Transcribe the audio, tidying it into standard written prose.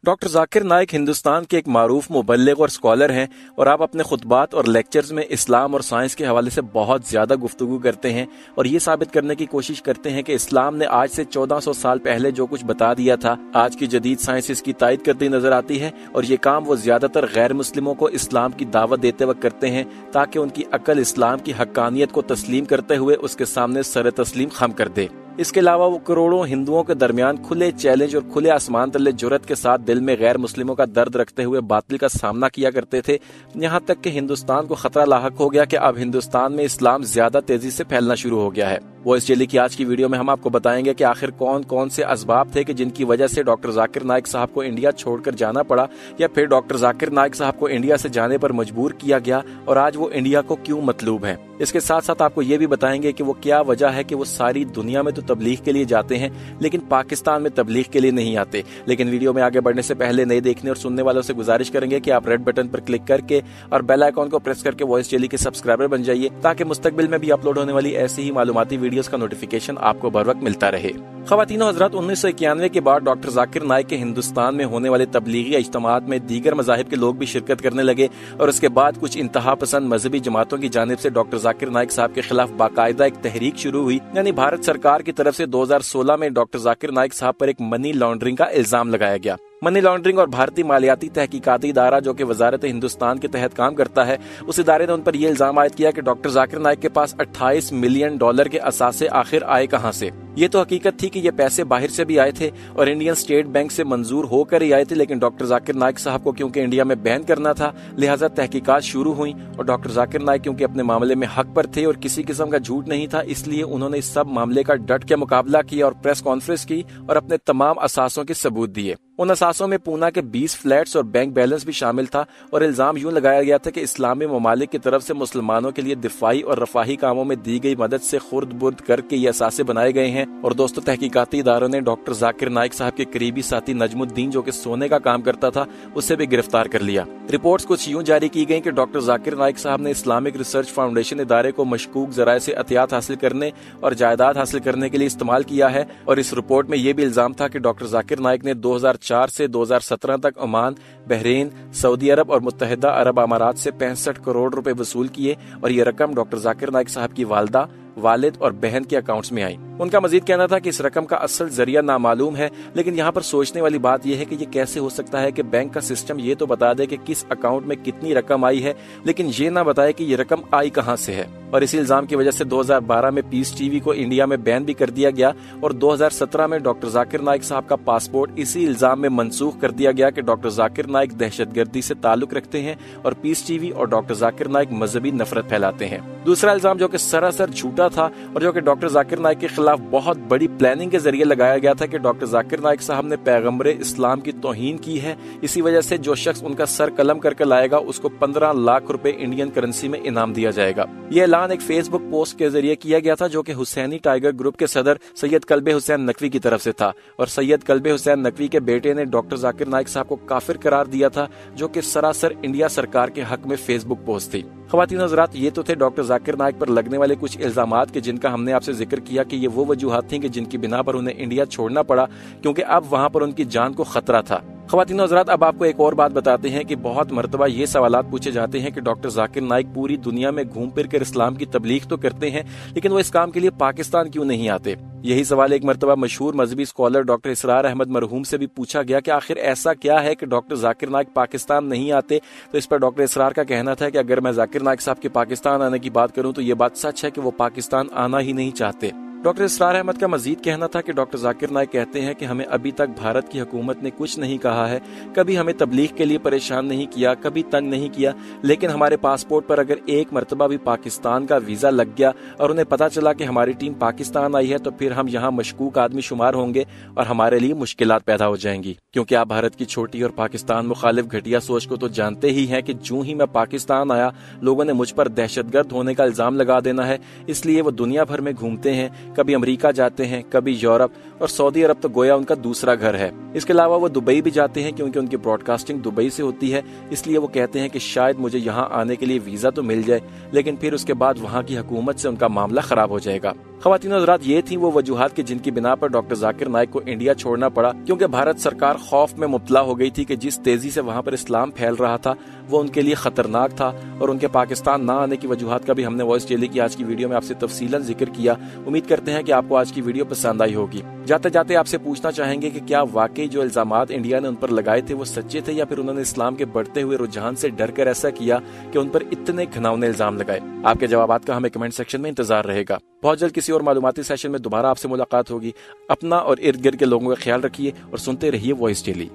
Doctor Zakir Naik Hindustan के एक मारूफ मुबल्लिग और स्कॉलर हैं और आप अपने खुतबात और लेक्चर्स में इस्लाम और साइंस के हवाले से बहुत ज्यादा गुफ्तगू करते हैं और ये साबित करने की कोशिश करते हैं कि इस्लाम ने आज से 1400 साल पहले जो कुछ बता दिया था, आज की जदीद साइंस इसकी तायद करती नजर आती है। और ये काम वो ज्यादातर गैर मुस्लिमों को इस्लाम की दावत देते वक्त करते हैं ताकि उनकी अक्ल इस्लाम की हक्कानियत को तस्लीम करते हुए उसके सामने सर तस्लीम खम कर दे। इसके अलावा वो करोड़ों हिंदुओं के दरमियान खुले चैलेंज और खुले आसमान तले जुर्रत के साथ दिल में गैर मुस्लिमों का दर्द रखते हुए बातिल का सामना किया करते थे। यहाँ तक कि हिंदुस्तान को खतरा लाहक हो गया कि अब हिंदुस्तान में इस्लाम ज्यादा तेजी से फैलना शुरू हो गया है। वॉइस डेली की आज की वीडियो में हम आपको बताएंगे कि आखिर कौन कौन से असबाब थे कि जिनकी वजह से डॉक्टर जाकिर नाइक साहब को इंडिया छोड़कर जाना पड़ा, या फिर डॉक्टर जाकिर नाइक साहब को इंडिया से जाने पर मजबूर किया गया और आज वो इंडिया को क्यों मतलूब है। इसके साथ साथ आपको ये भी बताएंगे कि वो क्या वजह है कि वो सारी दुनिया में तो तबलीग के लिए जाते हैं लेकिन पाकिस्तान में तबलीग के लिए नहीं आते। लेकिन वीडियो में आगे बढ़ने से पहले नए देखने और सुनने वालों से गुजारिश करेंगे कि आप रेड बटन पर क्लिक करके और बेल आइकॉन को प्रेस करके वॉइस डेली के सब्सक्राइबर बन जाइए ताकि मुस्तकबिल में भी अपलोड होने वाली ऐसी ही मालूमाती वीडियोस का नोटिफिकेशन आपको बर वक्त मिलता रहे। ख़वातीन हज़रात, 1991 के बाद डॉक्टर जाकिर नाइक के हिंदुस्तान में होने वाले तबलीगी इज्तिमात में दीगर मज़ाहिब के लोग भी शिरकत करने लगे और उसके बाद कुछ इंतहा पसंद मजहबी जमातों की जानिब से डॉक्टर जाकिर नाइक साहब के खिलाफ बाकायदा एक तहरीक शुरू हुई। यानी भारत सरकार की तरफ से 2016 में डॉक्टर जाकिर नाइक साहब पर एक मनी लॉन्ड्रिंग का इल्जाम लगाया गया। मनी लॉन्ड्रिंग और भारतीय मालियाती तहकीकाती इदारा जो कि वजारत हिंदुस्तान के तहत काम करता है, उस इदारे ने उन पर यह इल्जाम आयद किया कि डॉक्टर जाकिर नाइक के पास $28 मिलियन के असासे आखिर आए कहां से। ये तो हकीकत थी कि ये पैसे बाहर से भी आए थे और इंडियन स्टेट बैंक से मंजूर होकर ही आए थे, लेकिन डॉक्टर जाकिर नाइक साहब को क्योंकि इंडिया में बैन करना था लिहाजा तहकीकात शुरू हुई और डॉक्टर जाकिर नाइक क्योंकि अपने मामले में हक पर थे और किसी किस्म का झूठ नहीं था, इसलिए उन्होंने इस सब मामले का डट के मुकाबला किया और प्रेस कॉन्फ्रेंस की और अपने तमाम असासों के सबूत दिए। उन असासों में पूना के 20 फ्लैट्स और बैंक बैलेंस भी शामिल था और इल्जाम यूं लगाया गया था कि इस्लामी ममालिक की तरफ से मुसलमानों के लिए दिफाई और रफाही कामों में दी गई मदद से खुर्द बुर्द करके ये असासे बनाए गए हैं। और दोस्तों, तहकीकाती इदारों ने डॉक्टर जाकिर नाइक साहब के करीबी साथी नजमुद्दीन जो कि सोने का काम करता था उसे भी गिरफ्तार कर लिया। रिपोर्ट्स कुछ यूं जारी की गई कि डॉक्टर जाकिर नाइक साहब ने इस्लामिक रिसर्च फाउंडेशन इदारे को मशकूक जराए से अतियात हासिल करने और जायदाद हासिल करने के लिए इस्तेमाल किया है। और इस रिपोर्ट में यह भी इल्जाम था कि डॉक्टर जाकिर नाइक ने 2004 से 2017 तक ओमान, बहरीन, सऊदी अरब और मुत्तहिदा अरब अमारात से 65 करोड़ रुपए वसूल किए और ये रकम डॉक्टर जाकिर नाइक साहब की वालदा, वालिद और बहन के अकाउंट्स में आई। उनका मजीद कहना था कि इस रकम का असल जरिया नामालूम है, लेकिन यहाँ पर सोचने वाली बात यह है कि ये कैसे हो सकता है कि बैंक का सिस्टम ये तो बता दे कि किस अकाउंट में कितनी रकम आई है, लेकिन ये ना बताए कि ये रकम आई कहाँ से है। और इसी इल्जाम की वजह से 2012 में पीस टीवी को इंडिया में बैन भी कर दिया गया और 2017 में डॉक्टर जाकिर नाइक साहब का पासपोर्ट इसी इल्जाम में मनसूख कर दिया गया कि डॉक्टर जाकिर नाइक दहशतगर्दी से ताल्लुक रखते हैं और पीस टीवी और डॉक्टर जाकिर नाइक मजहबी नफरत फैलाते हैं। दूसरा इल्जाम जो कि सरासर झूठा था और जो कि डॉक्टर जाकिर नाइक के खिलाफ बहुत बड़ी प्लानिंग के जरिए लगाया गया था कि डॉक्टर जाकिर नाइक साहब ने पैगम्बर इस्लाम की तौहीन की है, इसी वजह से जो शख्स उनका सर कलम करके लाएगा उसको 15 लाख रुपए इंडियन करेंसी में इनाम दिया जाएगा। ये ऐलान एक फेसबुक पोस्ट के जरिए किया गया था जो कि हुसैनी टाइगर ग्रुप के सदर सैयद कल्बे हुसैन नकवी की तरफ से था और सैयद कल्बे हुसैन नकवी के बेटे ने डॉक्टर जाकिर नाइक साहब को काफिर करार दिया था, जो कि सरासर इंडिया सरकार के हक में फेसबुक पोस्ट थी। ख़वातीन हज़रात, ये तो थे डॉक्टर जाकिर नाइक पर लगने वाले कुछ इल्जामात के जिनका हमने आपसे जिक्र किया कि ये वो वजूहात थी कि जिनकी बिना पर उन्हें इंडिया छोड़ना पड़ा क्योंकि अब वहाँ पर उनकी जान को खतरा था। ख़वातीन हज़रात, अब आपको एक और बात बताते हैं कि बहुत मरतबा ये सवालात पूछे जाते हैं कि डॉक्टर जाकिर नाइक पूरी दुनिया में घूम फिर कर इस्लाम की तबलीग तो करते हैं लेकिन वो इस काम के लिए पाकिस्तान क्यों नहीं आते। यही सवाल एक मरतबा मशहूर मजहबी स्कॉलर डॉक्टर इसरार अहमद मरहूम से भी पूछा गया कि आखिर ऐसा क्या है कि डॉक्टर जाकिर नाइक पाकिस्तान नहीं आते। तो इस पर डॉक्टर इसरार का कहना था कि अगर मैं जाकिर नाइक साहब के पाकिस्तान आने की बात करूं तो ये बात सच है कि वो पाकिस्तान आना ही नहीं चाहते। डॉक्टर इसरार अहमद का मजीद कहना था कि डॉक्टर जाकिर नाइक कहते हैं कि हमें अभी तक भारत की हुकूमत ने कुछ नहीं कहा है, कभी हमें तबलीग के लिए परेशान नहीं किया, कभी तंग नहीं किया, लेकिन हमारे पासपोर्ट पर अगर एक मरतबा भी पाकिस्तान का वीजा लग गया और उन्हें पता चला कि हमारी टीम पाकिस्तान आई है तो फिर हम यहाँ मशकूक आदमी शुमार होंगे और हमारे लिए मुश्किलात पैदा हो जाएंगी। क्योंकि आप भारत की छोटी और पाकिस्तान मुखालिफ घटिया सोच को तो जानते ही हैं कि जो ही मैं पाकिस्तान आया लोगों ने मुझ पर दहशतगर्द होने का इल्जाम लगा देना है, इसलिए वो दुनिया भर में घूमते हैं, कभी अमेरिका जाते हैं, कभी यूरोप और सऊदी अरब तो गोया उनका दूसरा घर है। इसके अलावा वो दुबई भी जाते हैं क्योंकि उनकी ब्रॉडकास्टिंग दुबई से होती है, इसलिए वो कहते हैं कि शायद मुझे यहाँ आने के लिए वीजा तो मिल जाए लेकिन फिर उसके बाद वहाँ की हुकूमत से उनका मामला खराब हो जाएगा। ख्वातीन और हज़रात, ये थी वो वजूहात कि जिनकी बिना पर डॉक्टर जाकिर नाइक को इंडिया छोड़ना पड़ा, क्योंकि भारत सरकार खौफ में मुब्तला हो गई थी कि जिस तेजी से वहां पर इस्लाम फैल रहा था वो उनके लिए खतरनाक था। और उनके पाकिस्तान ना आने की वजूहात का भी हमने वॉइस डेली की आज की वीडियो में आपसे तफसीलन जिक्र किया। उम्मीद करते हैं कि आपको आज की वीडियो पसंद आई होगी। जाते जाते आपसे पूछना चाहेंगे कि क्या वाकई जो इल्जामात इंडिया ने उन पर लगाए थे वो सच्चे थे, या फिर उन्होंने इस्लाम के बढ़ते हुए रुझान से डर कर ऐसा किया कि उन पर इतने घिनौने इल्जाम लगाए। आपके जवाबात का हमें कमेंट सेक्शन में इंतजार रहेगा। बहुत जल्द किसी और मालूमाती सेशन में दोबारा आपसे मुलाकात होगी। अपना और इर्द गिर्द के लोगों का ख्याल रखिए और सुनते रहिए वॉइस डेली।